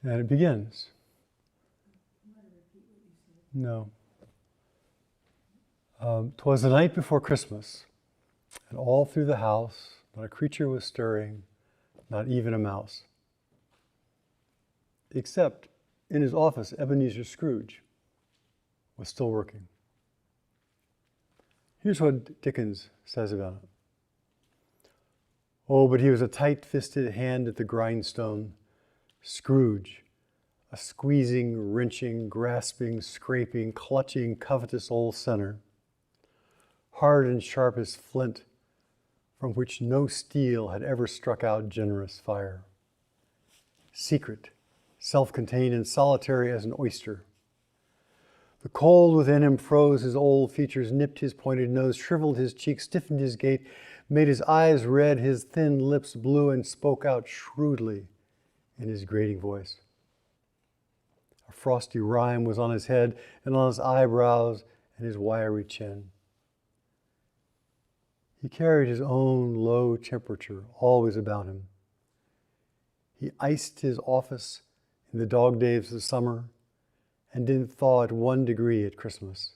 And it begins. No. 'Twas the night before Christmas, and all through the house not a creature was stirring, not even a mouse. Except in his office, Ebenezer Scrooge was still working. Here's what Dickens says about it. Oh, but he was a tight-fisted hand at the grindstone, Scrooge, a squeezing, wrenching, grasping, scraping, clutching, covetous old sinner, hard and sharp as flint, from which no steel had ever struck out generous fire. Secret, self-contained and solitary as an oyster. The cold within him froze his old features, nipped his pointed nose, shriveled his cheeks, stiffened his gait, made his eyes red, his thin lips blue, and spoke out shrewdly in his grating voice. A frosty rime was on his head and on his eyebrows and his wiry chin. He carried his own low temperature always about him. He iced his office in the dog days of summer and didn't thaw it 1 degree at Christmas.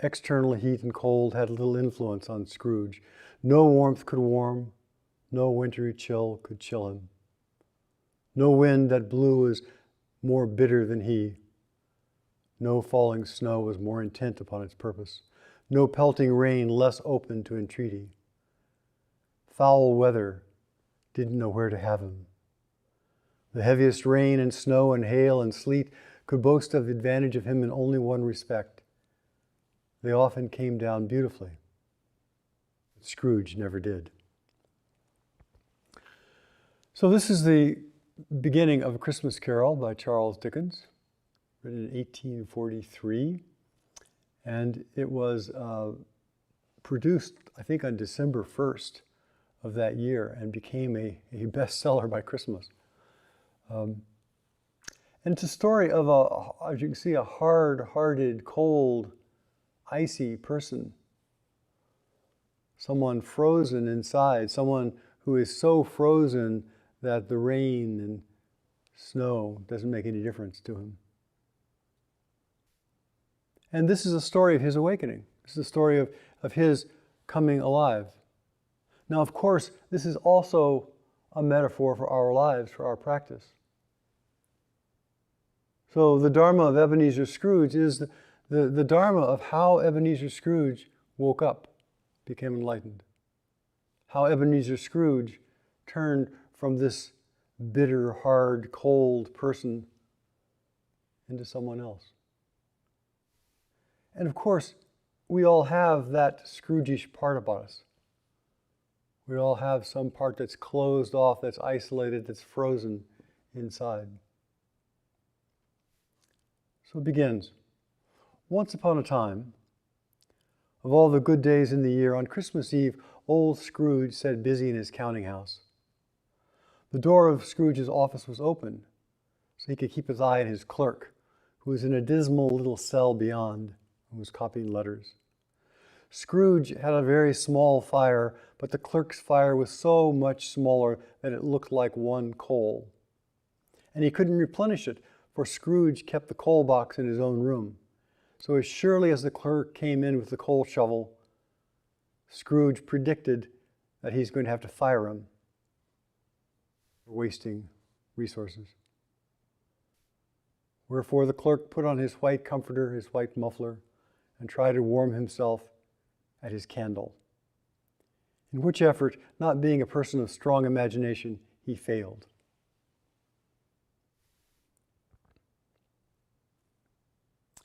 External heat and cold had little influence on Scrooge. No warmth could warm, no wintry chill could chill him. No wind that blew was more bitter than he. No falling snow was more intent upon its purpose. No pelting rain less open to entreaty. Foul weather didn't know where to have him. The heaviest rain and snow and hail and sleet could boast of the advantage of him in only one respect. They often came down beautifully. Scrooge never did. So this is the beginning of A Christmas Carol by Charles Dickens, written in 1843. And it was produced, I think, on December 1st of that year and became a bestseller by Christmas. And it's a story of, as you can see, a hard-hearted, cold, icy person. Someone frozen inside, someone who is so frozen that the rain and snow doesn't make any difference to him. And this is a story of his awakening. This is a story of his coming alive. Now, of course, this is also a metaphor for our lives, for our practice. So the Dharma of Ebenezer Scrooge is the Dharma of how Ebenezer Scrooge woke up, became enlightened. How Ebenezer Scrooge turned from this bitter, hard, cold person into someone else. And of course, we all have that Scrooge-ish part about us. We all have some part that's closed off, that's isolated, that's frozen inside. So it begins. Once upon a time, of all the good days in the year, on Christmas Eve, old Scrooge sat busy in his counting house. The door of Scrooge's office was open, so he could keep his eye on his clerk, who was in a dismal little cell beyond, and was copying letters. Scrooge had a very small fire, but the clerk's fire was so much smaller that it looked like one coal. And he couldn't replenish it, for Scrooge kept the coal box in his own room. So as surely as the clerk came in with the coal shovel, Scrooge predicted that he's going to have to fire him for wasting resources. Wherefore the clerk put on his white comforter, his white muffler, and tried to warm himself at his candle. In which effort, not being a person of strong imagination, he failed.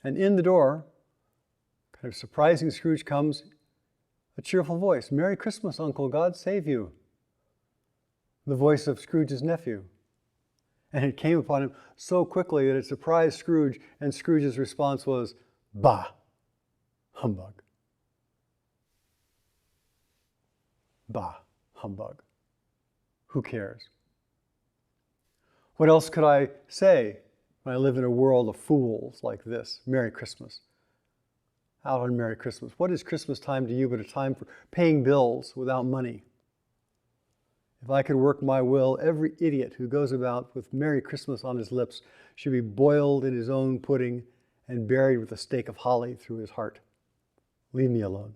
And in the door, kind of surprising Scrooge, comes a cheerful voice. "Merry Christmas, Uncle, God save you." The voice of Scrooge's nephew. And it came upon him so quickly that it surprised Scrooge, and Scrooge's response was, "Bah, humbug. Bah, humbug. Who cares? What else could I say when I live in a world of fools like this? Merry Christmas. Out on Merry Christmas. What is Christmas time to you but a time for paying bills without money? If I could work my will, every idiot who goes about with Merry Christmas on his lips should be boiled in his own pudding and buried with a stake of holly through his heart. Leave me alone.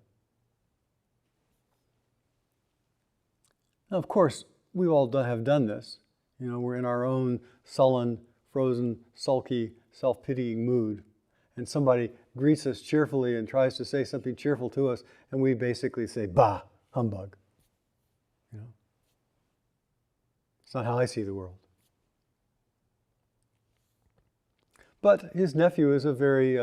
Now, of course, we all have done this. We're in our own sullen, frozen, sulky, self-pitying mood. And somebody greets us cheerfully and tries to say something cheerful to us, and we basically say, bah, humbug. It's not how I see the world. But his nephew is a very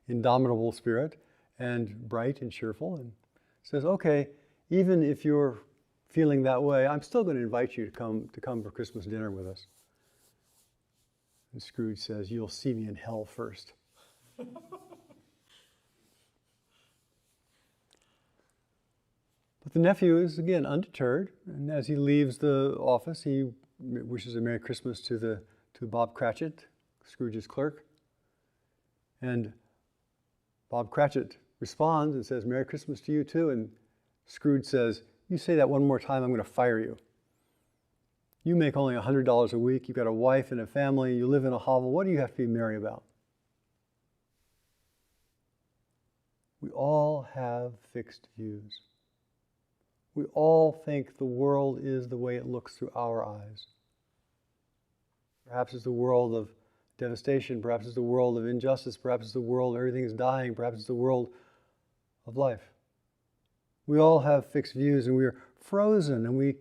indomitable spirit and bright and cheerful, and says, okay, even if you're feeling that way, I'm still going to invite you to come for Christmas dinner with us. And Scrooge says, you'll see me in hell first. But the nephew is, again, undeterred, and as he leaves the office, he wishes a Merry Christmas to Bob Cratchit, Scrooge's clerk. And Bob Cratchit responds and says, Merry Christmas to you too. And Scrooge says, you say that one more time, I'm going to fire you. You make only $100 a week, you've got a wife and a family, you live in a hovel, what do you have to be merry about? We all have fixed views. We all think the world is the way it looks through our eyes. Perhaps it's the world of devastation, perhaps it's the world of injustice, perhaps it's the world where everything is dying, perhaps it's the world of life. We all have fixed views and we are frozen and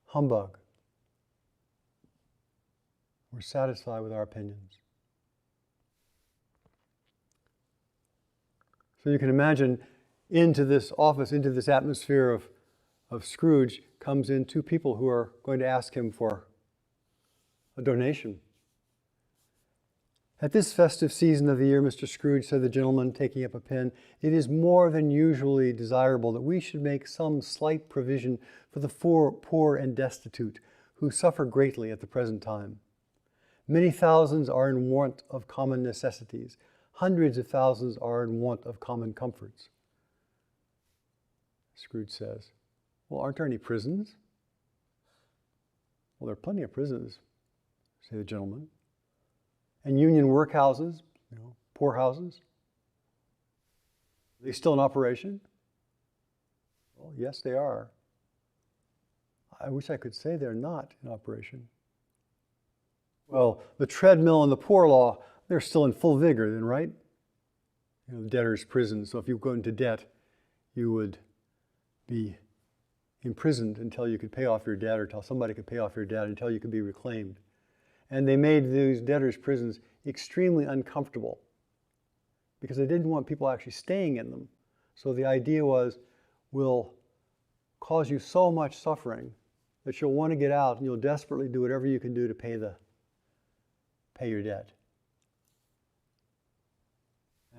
humbug. We're satisfied with our opinions. So you can imagine into this office, into this atmosphere of Scrooge, comes in two people who are going to ask him for a donation. At this festive season of the year, Mr. Scrooge, said the gentleman, taking up a pen, it is more than usually desirable that we should make some slight provision for the poor and destitute who suffer greatly at the present time. Many thousands are in want of common necessities. Hundreds of thousands are in want of common comforts. Scrooge says, well, aren't there any prisons? Well, there are plenty of prisons, say the gentleman. And union workhouses, poorhouses. Are they still in operation? Well, yes, they are. I wish I could say they're not in operation. Well, the treadmill and the poor law, they're still in full vigor then, right? The debtor's prison. So if you go into debt, you would be imprisoned until you could pay off your debt, or until somebody could pay off your debt, until you could be reclaimed. And they made these debtors' prisons extremely uncomfortable because they didn't want people actually staying in them. So the idea was, we'll cause you so much suffering that you'll want to get out and you'll desperately do whatever you can do to pay your debt.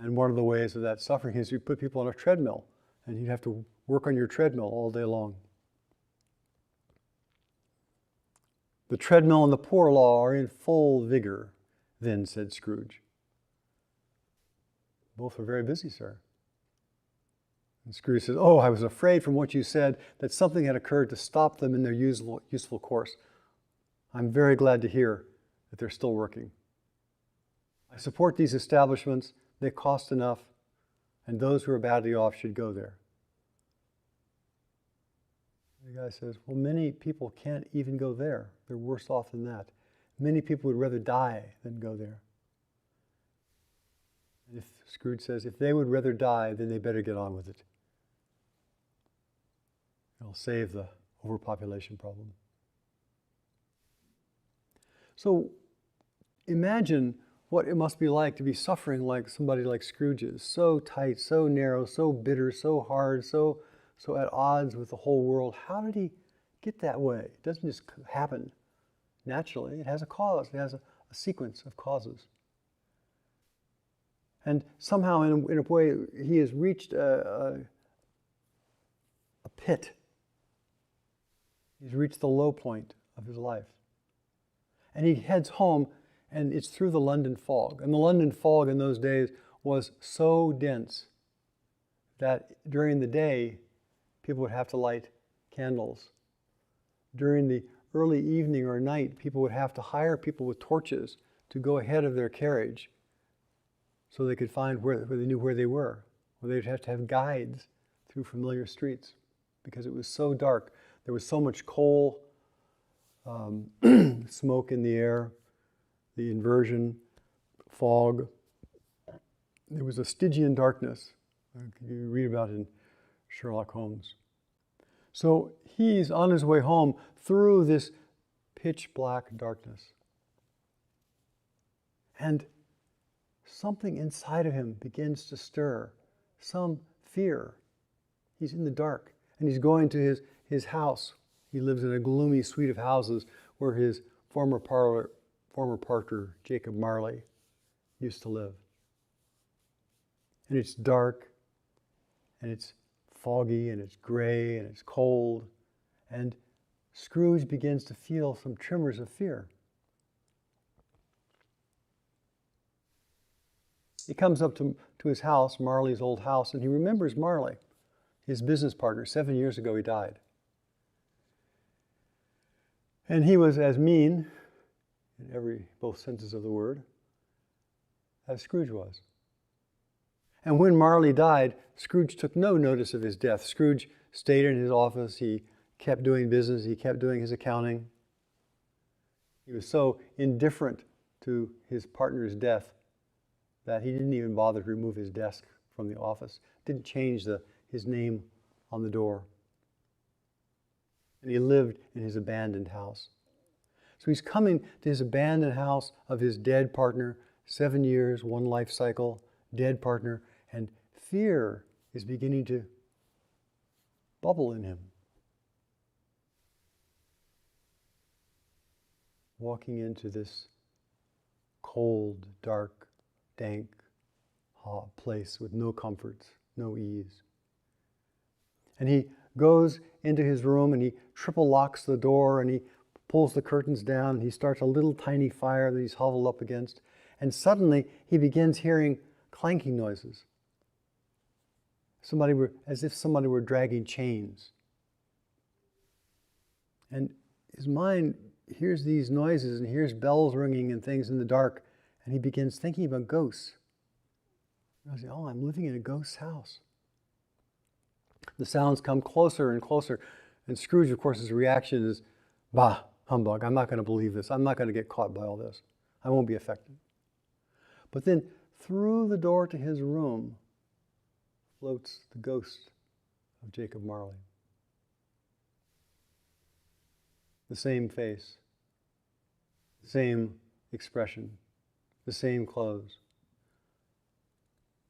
And one of the ways of that suffering is you put people on a treadmill, and you have to work on your treadmill all day long. The treadmill and the poor law are in full vigor, then, said Scrooge. Both are very busy, sir. And Scrooge says, oh, I was afraid from what you said that something had occurred to stop them in their useful course. I'm very glad to hear that they're still working. I support these establishments. They cost enough, and those who are badly off should go there. The guy says, well, many people can't even go there. They're worse off than that. Many people would rather die than go there. And if Scrooge says, if they would rather die, then they better get on with it. It'll save the overpopulation problem. So imagine what it must be like to be suffering like somebody like Scrooge is. So tight, so narrow, so bitter, so hard, so at odds with the whole world. How did he get that way? It doesn't just happen naturally. It has a cause. It has a sequence of causes. And somehow, in a way, he has reached a pit. He's reached the low point of his life. And he heads home, and it's through the London fog. And the London fog in those days was so dense that during the day, people would have to light candles. During the early evening or night, people would have to hire people with torches to go ahead of their carriage so they could find where they knew where they were. Or they'd have to have guides through familiar streets because it was so dark. There was so much coal, smoke in the air, the inversion, fog. There was a Stygian darkness. You read about it in Sherlock Holmes. So he's on his way home through this pitch black darkness. And something inside of him begins to stir, some fear. He's in the dark, and he's going to his house. He lives in a gloomy suite of houses where his former partner, Jacob Marley, used to live. And it's dark, and it's foggy, and it's gray, and it's cold, and Scrooge begins to feel some tremors of fear. He comes up to his house, Marley's old house, and he remembers Marley, his business partner. 7 years ago he died. And he was as mean, in both senses of the word, as Scrooge was. And when Marley died, Scrooge took no notice of his death. Scrooge stayed in his office. He kept doing business. He kept doing his accounting. He was so indifferent to his partner's death that he didn't even bother to remove his desk from the office. Didn't change his name on the door. And he lived in his abandoned house. So he's coming to his abandoned house of his dead partner, 7 years, one life cycle, dead partner, and fear is beginning to bubble in him. Walking into this cold, dark, dank place with no comforts, no ease. And he goes into his room and he triple locks the door and he pulls the curtains down and he starts a little tiny fire that he's huddled up against. And suddenly he begins hearing clanking noises. As if somebody were dragging chains. And his mind hears these noises and hears bells ringing and things in the dark, and he begins thinking about ghosts. I say, I'm living in a ghost's house. The sounds come closer and closer, and Scrooge, of course, his reaction is, bah, humbug, I'm not going to believe this. I'm not going to get caught by all this. I won't be affected. But then, through the door to his room, floats the ghost of Jacob Marley. The same face, the same expression, the same clothes.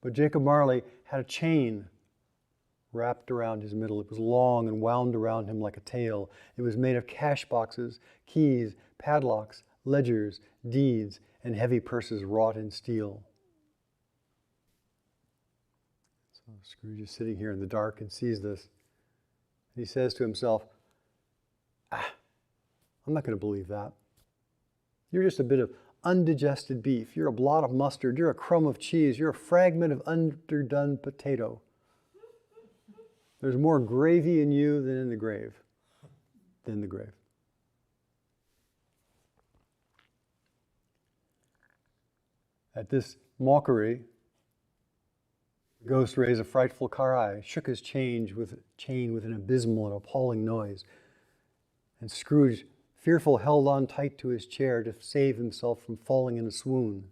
But Jacob Marley had a chain wrapped around his middle. It was long and wound around him like a tail. It was made of cash boxes, keys, padlocks, ledgers, deeds, and heavy purses wrought in steel. So Scrooge is sitting here in the dark and sees this. And he says to himself, I'm not going to believe that. You're just a bit of undigested beef. You're a blot of mustard. You're a crumb of cheese. You're a fragment of underdone potato. There's more gravy in you than in the grave. At this mockery, the ghost raised a frightful cry, shook his chain with an abysmal and appalling noise. And Scrooge, fearful, held on tight to his chair to save himself from falling in a swoon.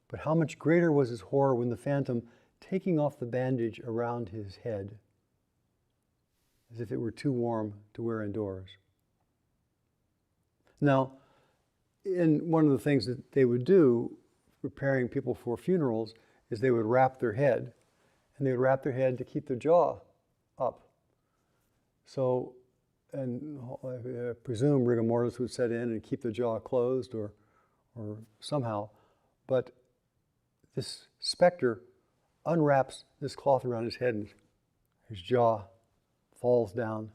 But how much greater was his horror when the phantom, taking off the bandage around his head, as if it were too warm to wear indoors. Now, one of the things that they would do, preparing people for funerals, is they would wrap their head, and they would wrap their head to keep their jaw up. So, and I presume rigor mortis would set in and keep the jaw closed or somehow. But this specter unwraps this cloth around his head and his jaw falls down.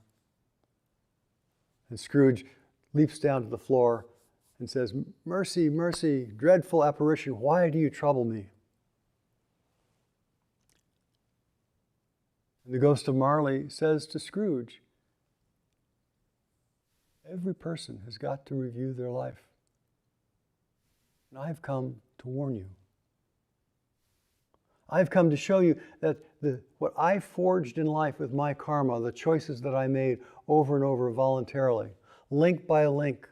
And Scrooge leaps down to the floor and says, "Mercy, mercy, dreadful apparition, why do you trouble me?" And the ghost of Marley says to Scrooge, Every person has got to review their life. And I've come to warn you. I've come to show you that what I forged in life with my karma, the choices that I made over and over voluntarily, link by link,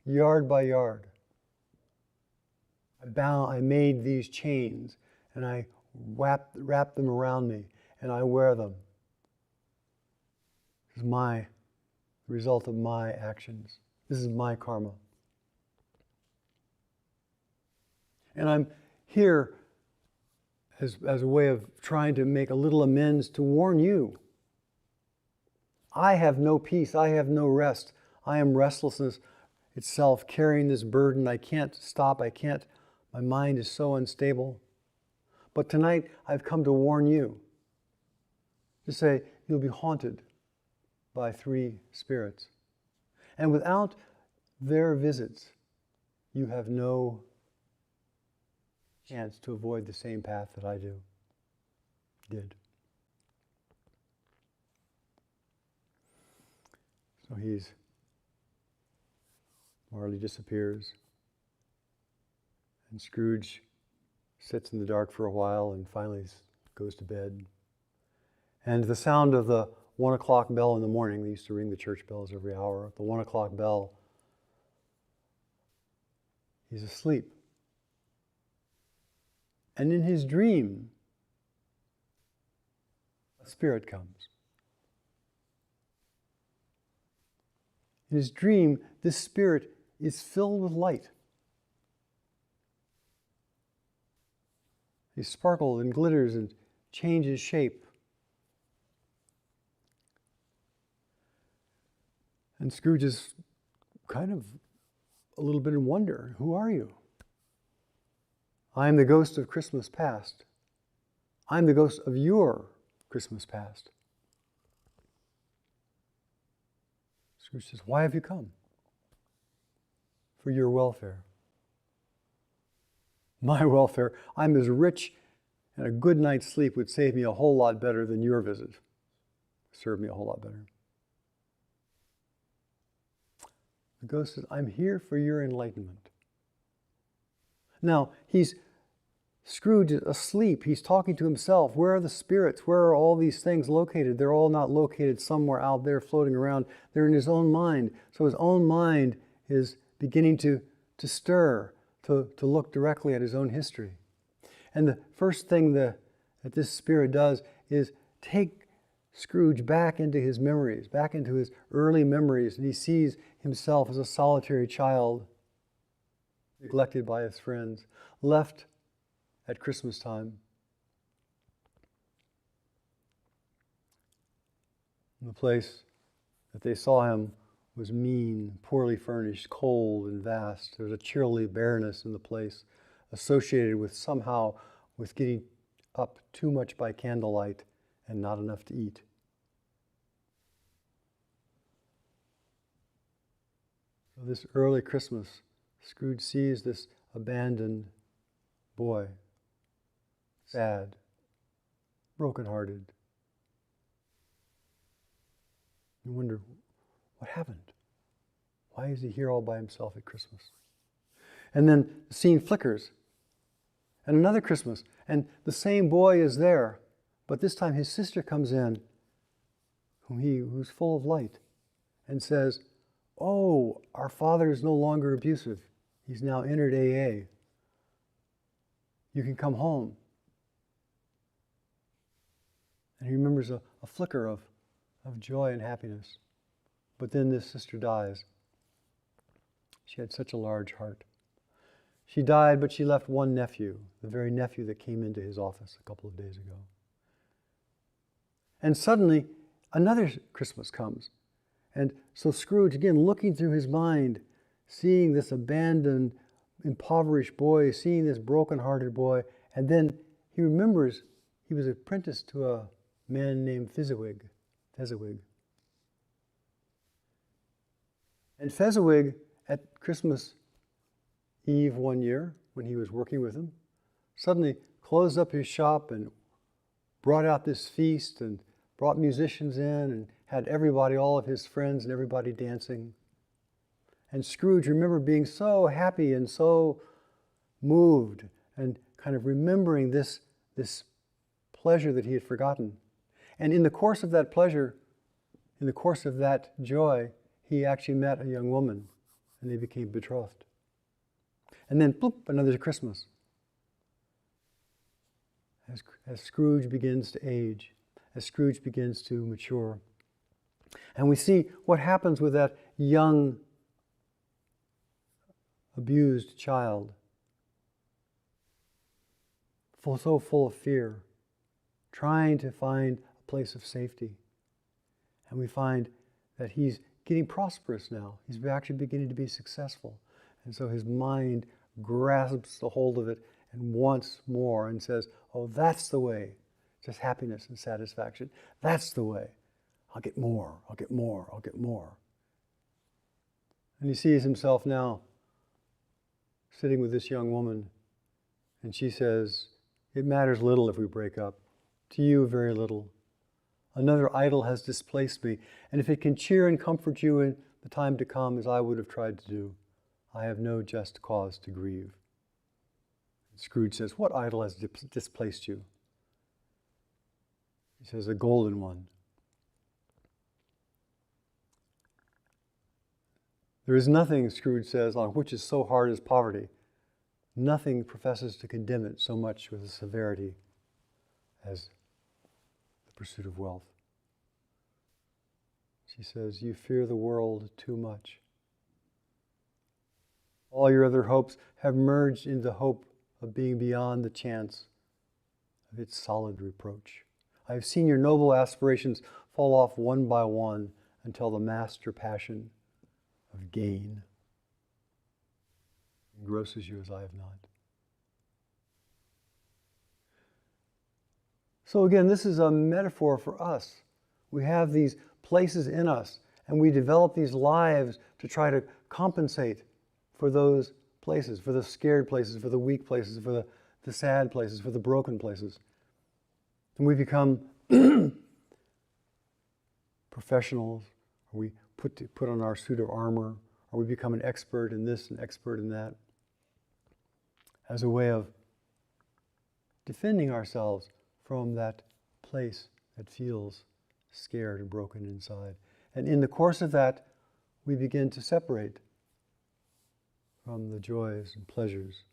yard by yard, I made these chains and I wrap them around me and I wear them. This is the result of my actions. This is my karma. And I'm here as a way of trying to make a little amends to warn you. I have no peace. I have no rest. I am restlessness itself, carrying this burden. I can't stop. My mind is so unstable. But tonight I've come to warn you, to say you'll be haunted by 3 spirits. And without their visits, you have no chance to avoid the same path that I did. So Marley disappears, and Scrooge sits in the dark for a while and finally goes to bed. And the sound of the 1 o'clock bell in the morning, they used to ring the church bells every hour, the 1 o'clock bell, he's asleep. And in his dream, a spirit comes. In his dream, this spirit is filled with light. He sparkles and glitters and changes shape. And Scrooge is kind of a little bit in wonder. Who are you? I am the ghost of Christmas past. I'm the ghost of your Christmas past. Scrooge says, why have you come? For your welfare. My welfare. I'm as rich, and a good night's sleep would save me a whole lot better than your visit. Serve me a whole lot better. The ghost says, I'm here for your enlightenment. Now, Scrooge is asleep. He's talking to himself. Where are the spirits? Where are all these things located? They're all not located somewhere out there floating around. They're in his own mind. So his own mind is beginning to stir, to look directly at his own history. And the first thing that this spirit does is take Scrooge back into his memories, back into his early memories, and he sees himself as a solitary child, neglected by his friends, left at Christmas time. And the place that they saw him was mean, poorly furnished, cold, and vast. There was a chilly bareness in the place, associated with getting up too much by candlelight and not enough to eat. So this early Christmas, Scrooge sees this abandoned boy, sad, broken-hearted. You wonder, what happened? Why is he here all by himself at Christmas? And then the scene flickers, and another Christmas, and the same boy is there, but this time his sister comes in, who's full of light, and says, oh, our father is no longer abusive. He's now entered AA. You can come home. And he remembers a flicker of joy and happiness. But then this sister dies. She had such a large heart. She died, but she left one nephew, the very nephew that came into his office a couple of days ago. And suddenly, another Christmas comes. And so Scrooge, again, looking through his mind, seeing this abandoned, impoverished boy, seeing this broken-hearted boy, and then he remembers he was apprenticed to a man named Fezziwig. And Fezziwig, at Christmas Eve one year, when he was working with him, suddenly closed up his shop and brought out this feast and brought musicians in and had everybody, all of his friends and everybody dancing. And Scrooge remembered being so happy and so moved and kind of remembering this pleasure that he had forgotten. And in the course of that pleasure, in the course of that joy, he actually met a young woman and they became betrothed. And then, bloop, another Christmas. As Scrooge begins to age, as Scrooge begins to mature. And we see what happens with that young, abused child, so full of fear, trying to find a place of safety. And we find that he's getting prosperous now. He's actually beginning to be successful. And so his mind grasps the hold of it and wants more and says, oh, that's the way. Just happiness and satisfaction. That's the way. I'll get more, I'll get more, I'll get more. And he sees himself now sitting with this young woman, and she says, it matters little if we break up. To you, very little. Another idol has displaced me, and if it can cheer and comfort you in the time to come as I would have tried to do, I have no just cause to grieve. And Scrooge says, what idol has displaced you? He says, a golden one. There is nothing, Scrooge says, on which is so hard as poverty. Nothing professes to condemn it so much with severity as the pursuit of wealth. She says, you fear the world too much. All your other hopes have merged into the hope of being beyond the chance of its solid reproach. I have seen your noble aspirations fall off one by one until the master passion of gain engrosses you as I have not. So again, this is a metaphor for us. We have these places in us, and we develop these lives to try to compensate for those places, for the scared places, for the weak places, for the sad places, for the broken places. And we become professionals, or we put on our suit of armor, or we become an expert in this and expert in that, as a way of defending ourselves from that place that feels scared and broken inside. And in the course of that, we begin to separate from the joys and pleasures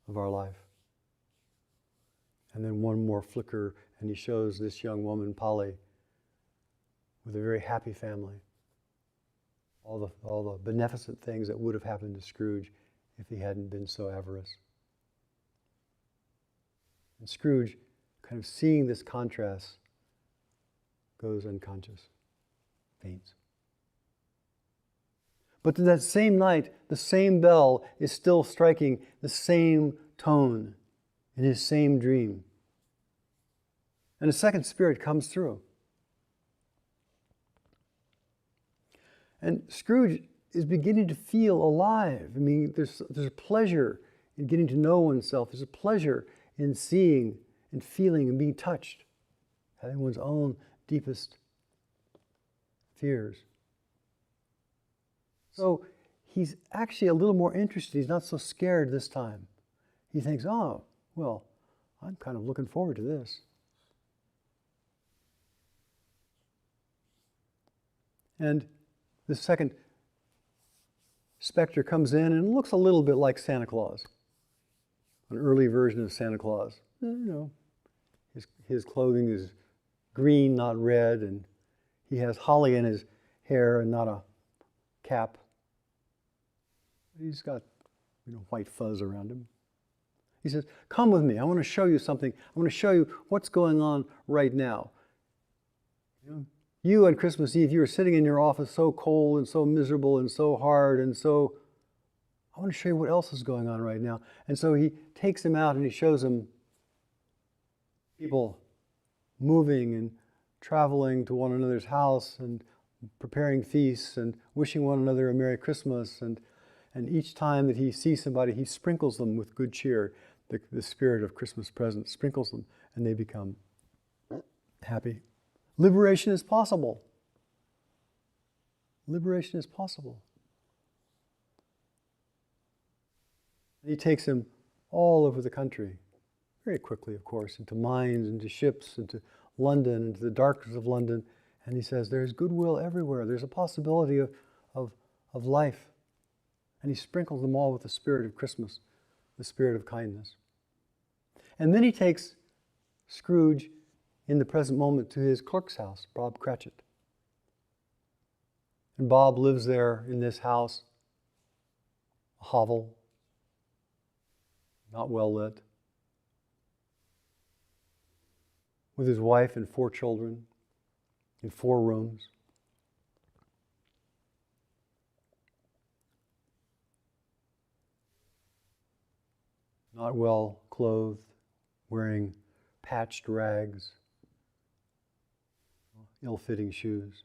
of our life. And then one more flicker, and he shows this young woman, Polly, with a very happy family. All the beneficent things that would have happened to Scrooge if he hadn't been so avaricious. And Scrooge, kind of seeing this contrast, goes unconscious, faints. But that same night, the same bell is still striking the same tone in his same dream. And a second spirit comes through. And Scrooge is beginning to feel alive. I mean, there's a pleasure in getting to know oneself. There's a pleasure in seeing and feeling and being touched, having one's own deepest fears. So he's actually a little more interested. He's not so scared this time. He thinks, oh, well, I'm kind of looking forward to this. And the second specter comes in and looks a little bit like Santa Claus, an early version of Santa Claus. His clothing is green, not red, and he has holly in his hair and not a cap. He's got white fuzz around him. He says, come with me. I want to show you something. I want to show you what's going on right now. You on Christmas Eve, you were sitting in your office so cold and so miserable and so hard and so, I want to show you what else is going on right now. And so he takes him out and he shows him people moving and traveling to one another's house and preparing feasts and wishing one another a Merry Christmas. And each time that he sees somebody, he sprinkles them with good cheer. The spirit of Christmas present sprinkles them and they become happy. Liberation is possible. Liberation is possible. And he takes him all over the country, very quickly, of course, into mines, into ships, into London, into the darkness of London. And he says, there's goodwill everywhere. There's a possibility of life. And he sprinkles them all with the spirit of Christmas, the spirit of kindness. And then he takes Scrooge in the present moment to his clerk's house, Bob Cratchit. And Bob lives there in this house, a hovel, not well lit, with his wife and 4 children in 4 rooms. Not well clothed, wearing patched rags, ill-fitting shoes.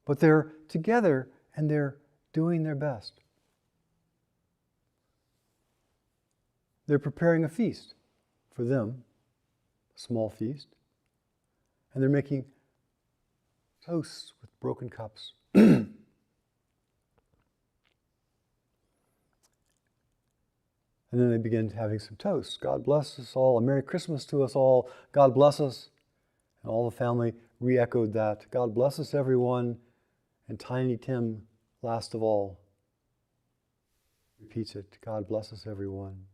But they're together and they're doing their best. They're preparing a feast for them, a small feast, and they're making toasts with broken cups. And then they begin having some toasts. God bless us all. A Merry Christmas to us all. God bless us. And all the family re-echoed that. God bless us, everyone. And Tiny Tim, last of all, repeats it. God bless us, everyone.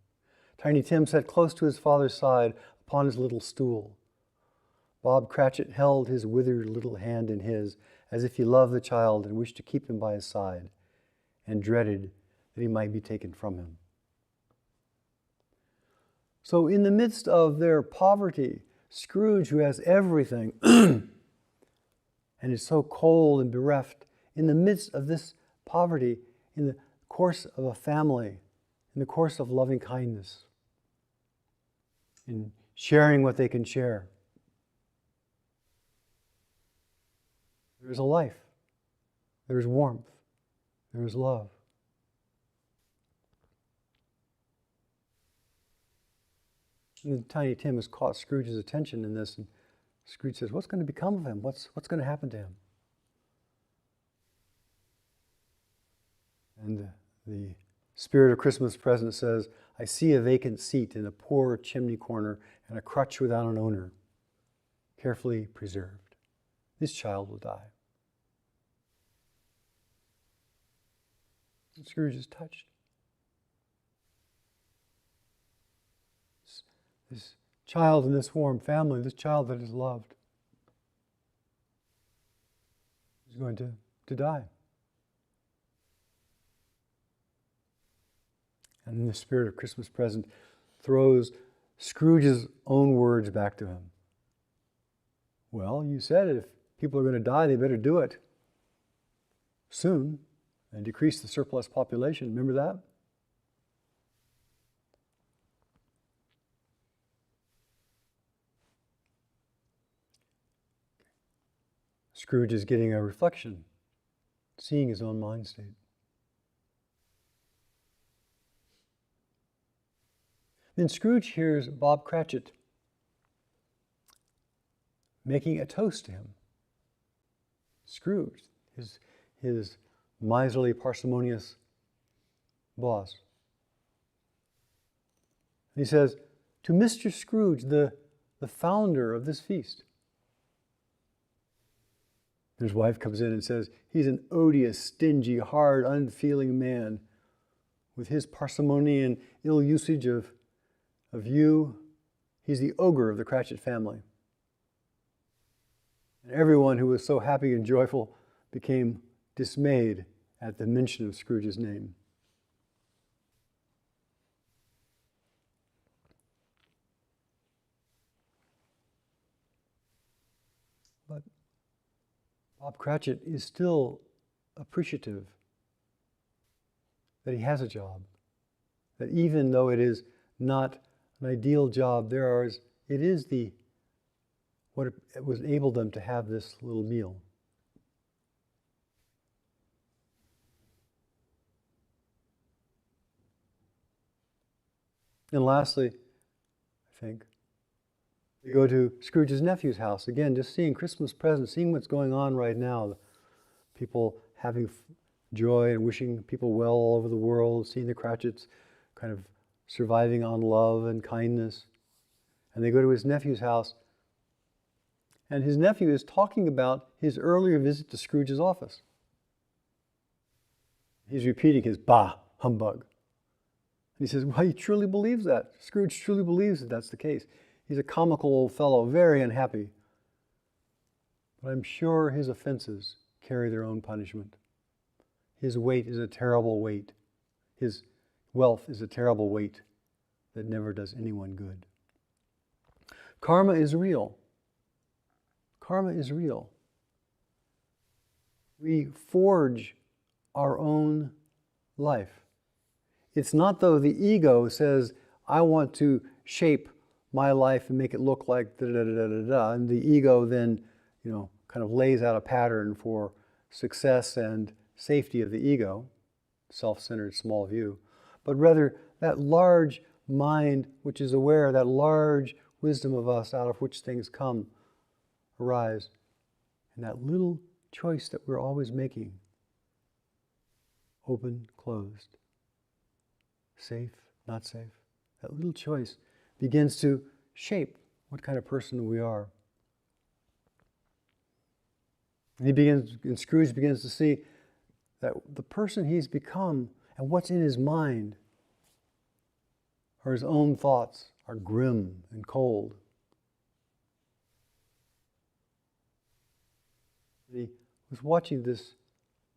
Tiny Tim sat close to his father's side upon his little stool. Bob Cratchit held his withered little hand in his, as if he loved the child and wished to keep him by his side, and dreaded that he might be taken from him. So in the midst of their poverty, Scrooge, who has everything and is so cold and bereft, in the midst of this poverty, in the course of a family, in the course of loving kindness, in sharing what they can share, there is a life, there is warmth, there is love. And Tiny Tim has caught Scrooge's attention in this, and Scrooge says, what's going to become of him? What's going to happen to him? And the Spirit of Christmas Present says, I see a vacant seat in a poor chimney corner and a crutch without an owner, carefully preserved. This child will die. And Scrooge is touched. This child in this warm family, this child that is loved, is going to die. And the Spirit of Christmas Present throws Scrooge's own words back to him. Well, you said if people are going to die, they better do it soon and decrease the surplus population. Remember that? Scrooge is getting a reflection, seeing his own mind state. Then Scrooge hears Bob Cratchit making a toast to him. Scrooge, his miserly, parsimonious boss. And he says, to Mr. Scrooge, the founder of this feast. His wife comes in and says, he's an odious, stingy, hard, unfeeling man. With his parsimony and ill usage of you, he's the ogre of the Cratchit family. And everyone who was so happy and joyful became dismayed at the mention of Scrooge's name. But Bob Cratchit is still appreciative that he has a job, that even though it is not an ideal job, it is what it was enabled them to have this little meal. And lastly, I think, They go to Scrooge's nephew's house, again, just seeing Christmas presents, seeing what's going on right now. People having joy and wishing people well all over the world, seeing the Cratchits kind of surviving on love and kindness. And they go to his nephew's house, and his nephew is talking about his earlier visit to Scrooge's office. He's repeating his bah, humbug. And he says, well, he truly believes that. Scrooge truly believes that that's the case. He's a comical old fellow, very unhappy. But I'm sure his offenses carry their own punishment. His weight is a terrible weight. His wealth is a terrible weight that never does anyone good. Karma is real. Karma is real. We forge our own life. It's not though the ego says, I want to shape my life and make it look like da-da-da-da-da-da, and the ego then, kind of lays out a pattern for success and safety of the ego, self-centered small view, but rather that large mind which is aware, that large wisdom of us out of which things come, arise, and that little choice that we're always making, open, closed, safe, not safe, that little choice begins to shape what kind of person we are. And Scrooge begins to see that the person he's become and what's in his mind are his own thoughts, are grim and cold. He was watching this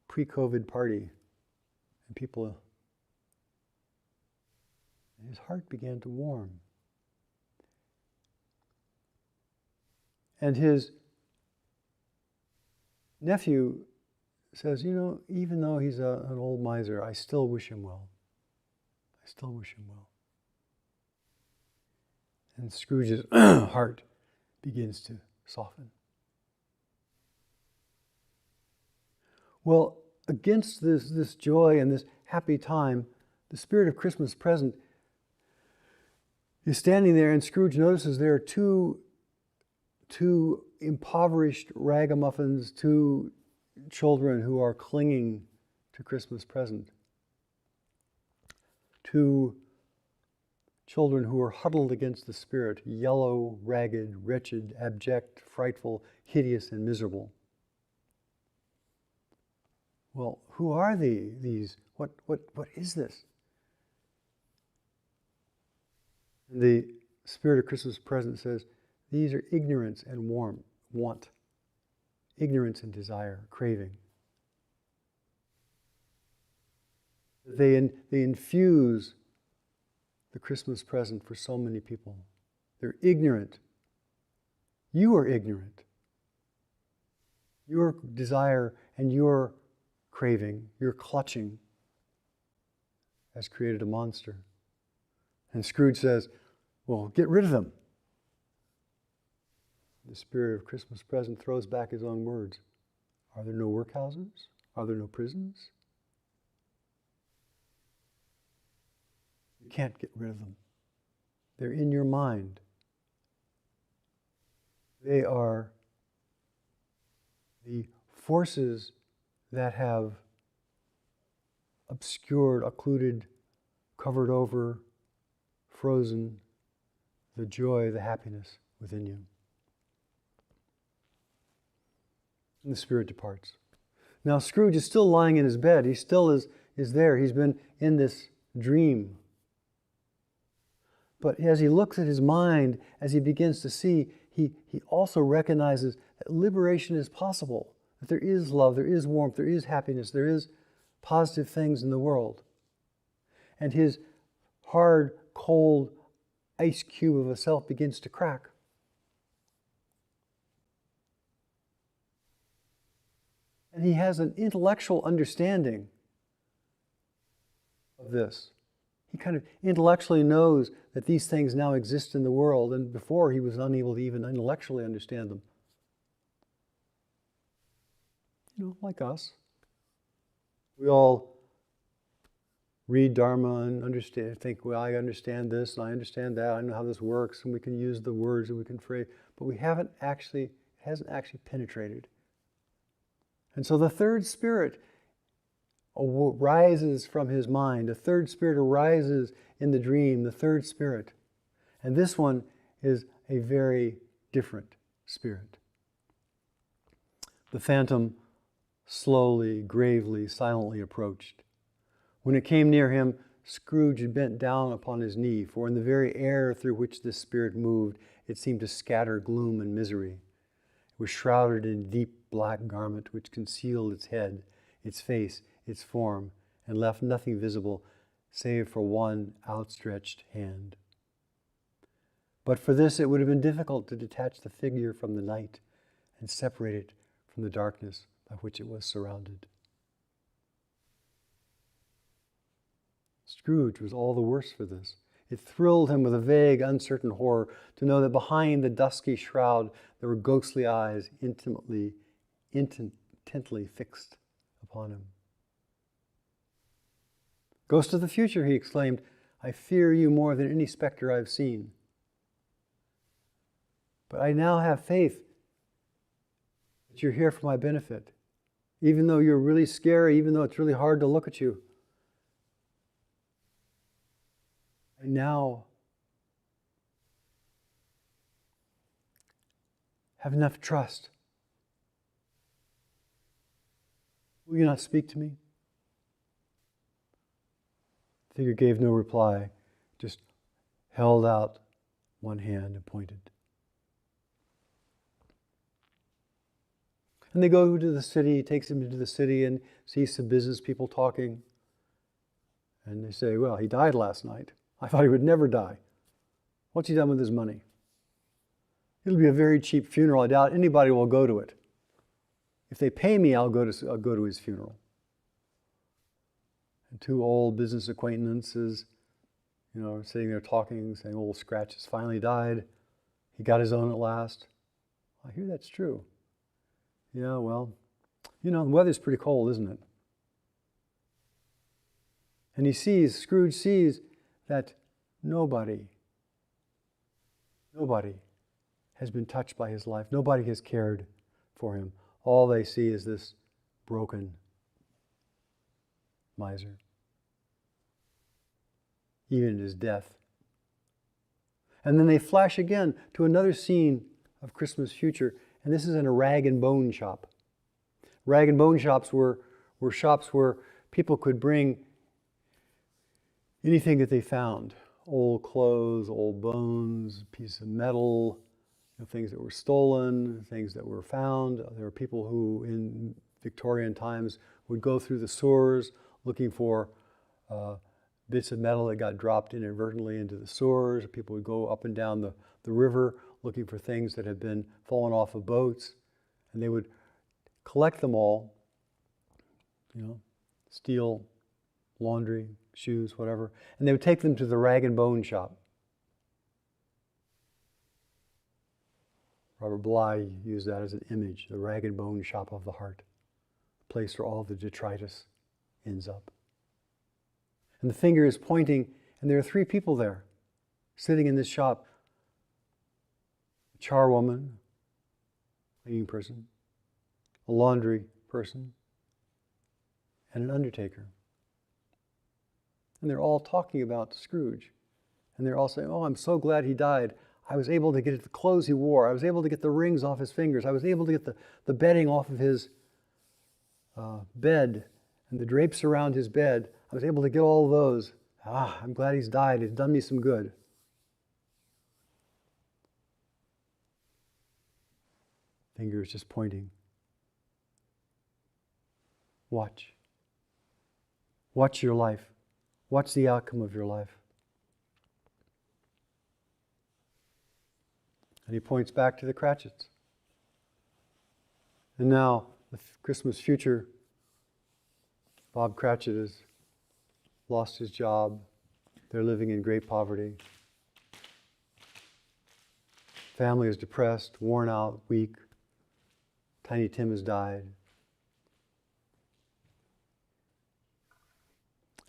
pre-COVID party, and his heart began to warm. And his nephew says, even though he's an old miser, I still wish him well. I still wish him well. And Scrooge's heart begins to soften. Well, against this joy and this happy time, the spirit of Christmas present is standing there, and Scrooge notices there are two impoverished ragamuffins, two children who are clinging to Christmas present. Two children who are huddled against the spirit, yellow, ragged, wretched, abject, frightful, hideous, and miserable. Well, who are these? What is this? And the spirit of Christmas present says, these are ignorance and want. Ignorance and desire, craving. They infuse the Christmas present for so many people. They're ignorant. You are ignorant. Your desire and your craving, your clutching, has created a monster. And Scrooge says, well, get rid of them. The spirit of Christmas present throws back his own words. Are there no workhouses? Are there no prisons? You can't get rid of them. They're in your mind. They are the forces that have obscured, occluded, covered over, frozen the joy, the happiness within you. And the spirit departs. Now Scrooge is still lying in his bed. He still is there. He's been in this dream. But as he looks at his mind, as he begins to see, he also recognizes that liberation is possible, that there is love, there is warmth, there is happiness, there is positive things in the world. And his hard, cold ice cube of a self begins to crack. And he has an intellectual understanding of this. He kind of intellectually knows that these things now exist in the world, and before he was unable to even intellectually understand them. Like us. We all read Dharma and understand, think, well, I understand this and I understand that, I know how this works, and we can use the words and we can phrase, but it hasn't actually penetrated. And so the third spirit arises from his mind. The third spirit arises in the dream, the third spirit. And this one is a very different spirit. The phantom slowly, gravely, silently approached. When it came near him, Scrooge bent down upon his knee, for in the very air through which this spirit moved, it seemed to scatter gloom and misery. It was shrouded in a deep black garment which concealed its head, its face, its form, and left nothing visible save for one outstretched hand. But for this it would have been difficult to detach the figure from the night and separate it from the darkness by which it was surrounded. Scrooge was all the worse for this. It thrilled him with a vague, uncertain horror to know that behind the dusky shroud there were ghostly eyes intently fixed upon him. "Ghost of the future," he exclaimed, "I fear you more than any specter I've seen. But I now have faith that you're here for my benefit. Even though you're really scary, even though it's really hard to look at you, I now have enough trust. Will you not speak to me?" The figure gave no reply, just held out one hand and pointed. And they go to the city. He takes him into the city and sees some business people talking. And they say, "Well, he died last night. I thought he would never die. What's he done with his money? It'll be a very cheap funeral. I doubt anybody will go to it. If they pay me, I'll go to his funeral." And two old business acquaintances, sitting there talking, saying, "Old Scratch has finally died. He got his own at last." "I hear that's true." "Yeah, well, the weather's pretty cold, isn't it?" And Scrooge sees that nobody has been touched by his life. Nobody has cared for him. All they see is this broken miser, even in his death. And then they flash again to another scene of Christmas future, and this is in a rag and bone shop. Rag and bone shops were shops where people could bring anything that they found. Old clothes, old bones, pieces of metal, things that were stolen, things that were found. There were people who, in Victorian times, would go through the sewers looking for bits of metal that got dropped inadvertently into the sewers. People would go up and down the river looking for things that had been fallen off of boats, and they would collect them all, steel, laundry, shoes, whatever, and they would take them to the rag and bone shop. Robert Bly used that as an image, the rag and bone shop of the heart, the place where all the detritus ends up. And the finger is pointing, and there are three people there, sitting in this shop. A charwoman, cleaning person, a laundry person, and an undertaker. And they're all talking about Scrooge. And they're all saying, "Oh, I'm so glad he died. I was able to get the clothes he wore. I was able to get the rings off his fingers. I was able to get the bedding off of his bed and the drapes around his bed. I was able to get all of those. I'm glad he's died. It's done me some good." Finger is just pointing. Watch. Watch your life. Watch the outcome of your life. And he points back to the Cratchits. And now, the Christmas future, Bob Cratchit has lost his job. They're living in great poverty. Family is depressed, worn out, weak. Tiny Tim has died.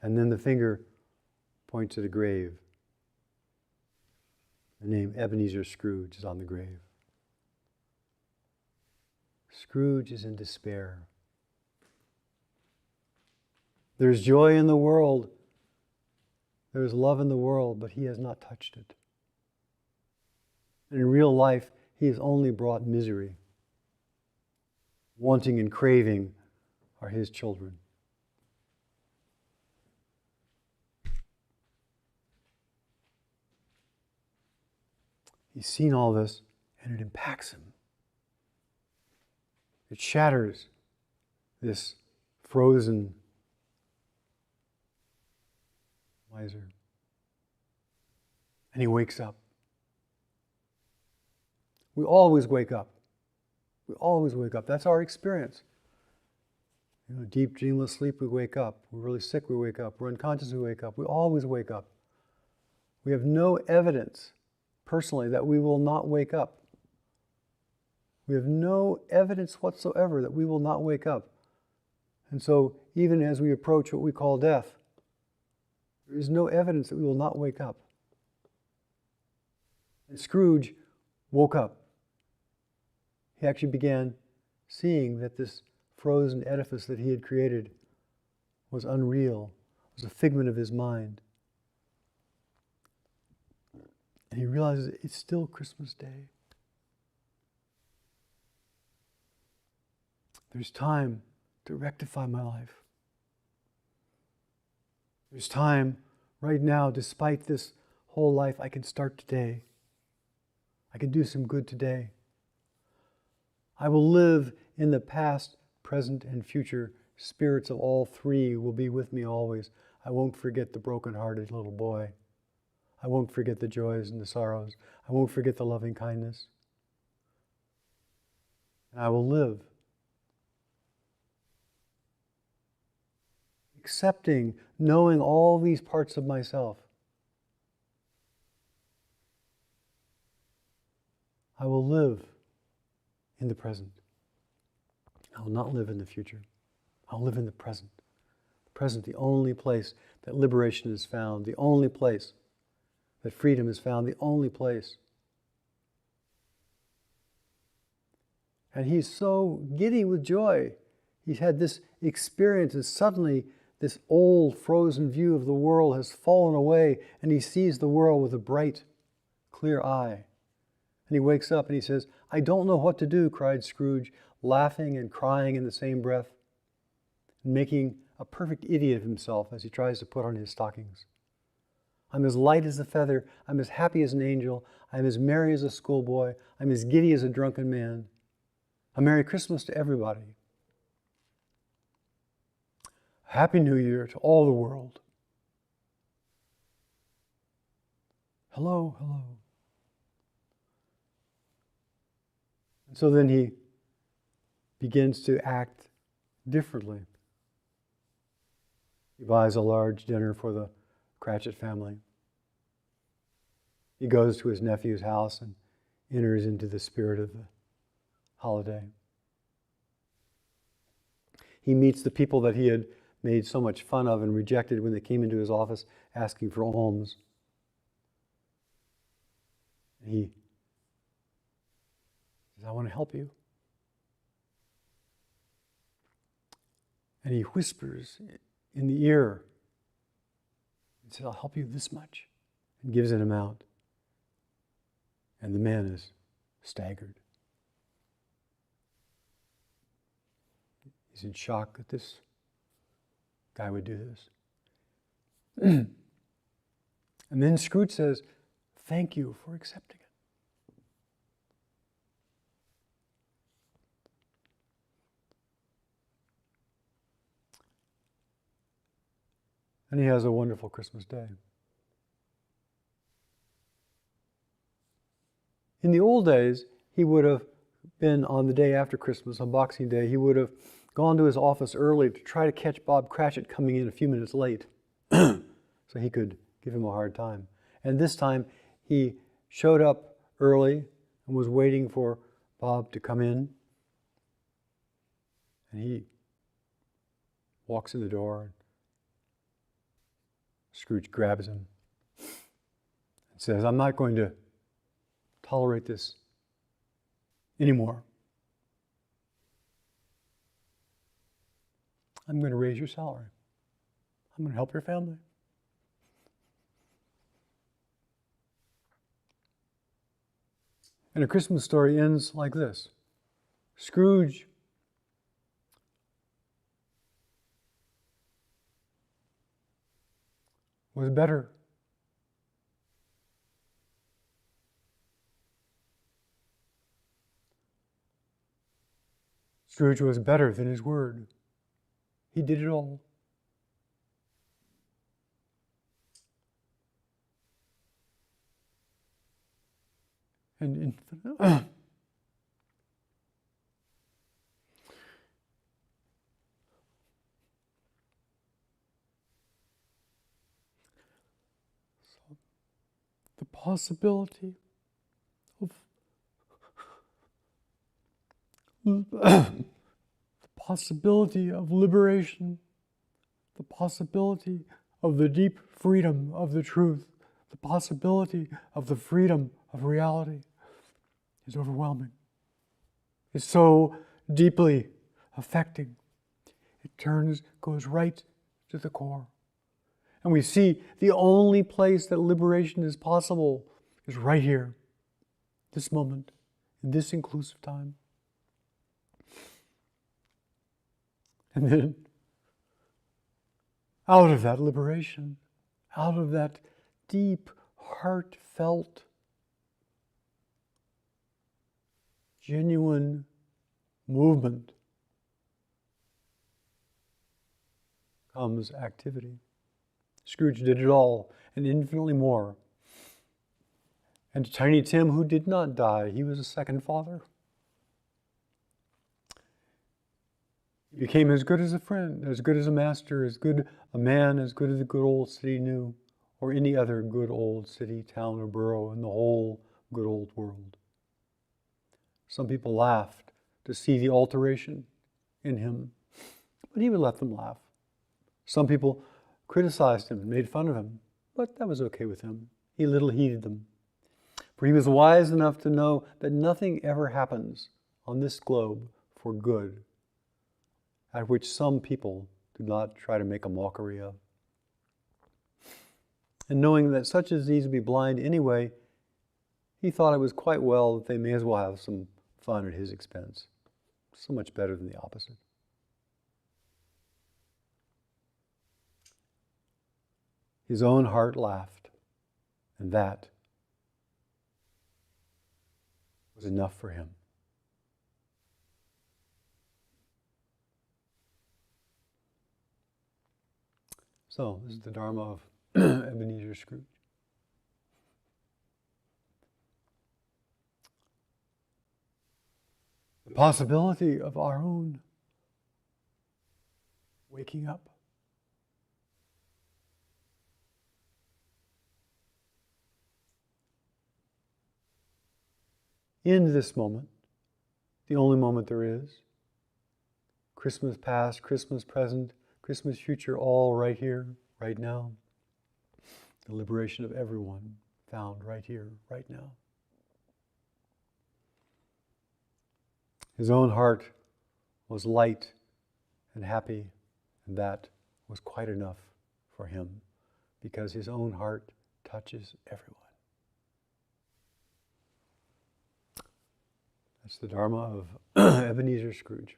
And then the finger points to the grave. The name Ebenezer Scrooge is on the grave. Scrooge is in despair. There's joy in the world. There's love in the world, but he has not touched it. And in real life, he has only brought misery. Wanting and craving are his children. He's seen all this, and it impacts him. It shatters this frozen miser. And he wakes up. We always wake up. We always wake up. That's our experience. Deep, dreamless sleep, we wake up. We're really sick, we wake up. We're unconscious, we wake up. We always wake up. We have no evidence, personally, that we will not wake up. We have no evidence whatsoever that we will not wake up. And so, even as we approach what we call death, there is no evidence that we will not wake up. And Scrooge woke up. He actually began seeing that this frozen edifice that he had created was unreal, was a figment of his mind. And he realizes it's still Christmas Day. There's time to rectify my life. There's time right now, despite this whole life, I can start today. I can do some good today. I will live in the past, present, and future. Spirits of all three will be with me always. I won't forget the broken-hearted little boy. I won't forget the joys and the sorrows. I won't forget the loving kindness. And I will live accepting, knowing all these parts of myself. I will live in the present. I will not live in the future. I'll live in the present. The present, the only place that liberation is found, the only place that freedom is found, the only place. And he's so giddy with joy. He's had this experience, and suddenly this old frozen view of the world has fallen away, and he sees the world with a bright, clear eye. And he wakes up and he says, "I don't know what to do," cried Scrooge, laughing and crying in the same breath, and making a perfect idiot of himself as he tries to put on his stockings. I'm as light as a feather. I'm as happy as an angel. I'm as merry as a schoolboy. I'm as giddy as a drunken man. A Merry Christmas to everybody. A Happy New Year to all the world. Hello, hello. And so then he begins to act differently. He buys a large dinner for the Cratchit family. He goes to his nephew's house and enters into the spirit of the holiday. He meets the people that he had made so much fun of and rejected when they came into his office asking for alms. And he says, "I want to help you." And he whispers in the ear and says, "I'll help you this much," and gives an amount. And the man is staggered. He's in shock that this guy would do this. And then Scrooge says, "Thank you for accepting it." And he has a wonderful Christmas day. In the old days, he would have been on the day after Christmas, on Boxing Day, he would have gone to his office early to try to catch Bob Cratchit coming in a few minutes late so he could give him a hard time. And this time, he showed up early and was waiting for Bob to come in. And he walks in the door. Scrooge grabs him and says, I'm not going to tolerate this anymore. I'm going to raise your salary. I'm going to help your family. And A Christmas Story ends like this. Scrooge was better. Scrooge was better than his word. He did it all. And infinite. So, the possibility of the possibility of liberation, the possibility of the deep freedom of the truth, the possibility of the freedom of reality is overwhelming. It's so deeply affecting. It goes right to the core. And we see the only place that liberation is possible is right here, this moment, in this inclusive time. And then, out of that liberation, out of that deep, heartfelt, genuine movement, comes activity. Scrooge did it all, and infinitely more. And to Tiny Tim, who did not die, he was a second father. He became as good as a friend, as good as a master, as good a man, as good as the good old city knew, or any other good old city, town, or borough in the whole good old world. Some people laughed to see the alteration in him, but he would let them laugh. Some people criticized him and made fun of him, but that was okay with him. He little heeded them. For he was wise enough to know that nothing ever happens on this globe for good, at which some people do not try to make a mockery of. And knowing that such as these would be blind anyway, he thought it was quite well that they may as well have some fun at his expense. So much better than the opposite. His own heart laughed, and that was enough for him. So, this is the Dharma of Ebenezer Scrooge. The possibility of our own waking up. In this moment, the only moment there is, Christmas past, Christmas present, Christmas future, all right here, right now. The liberation of everyone found right here, right now. His own heart was light and happy, and that was quite enough for him, because his own heart touches everyone. That's the Dharma of Ebenezer Scrooge.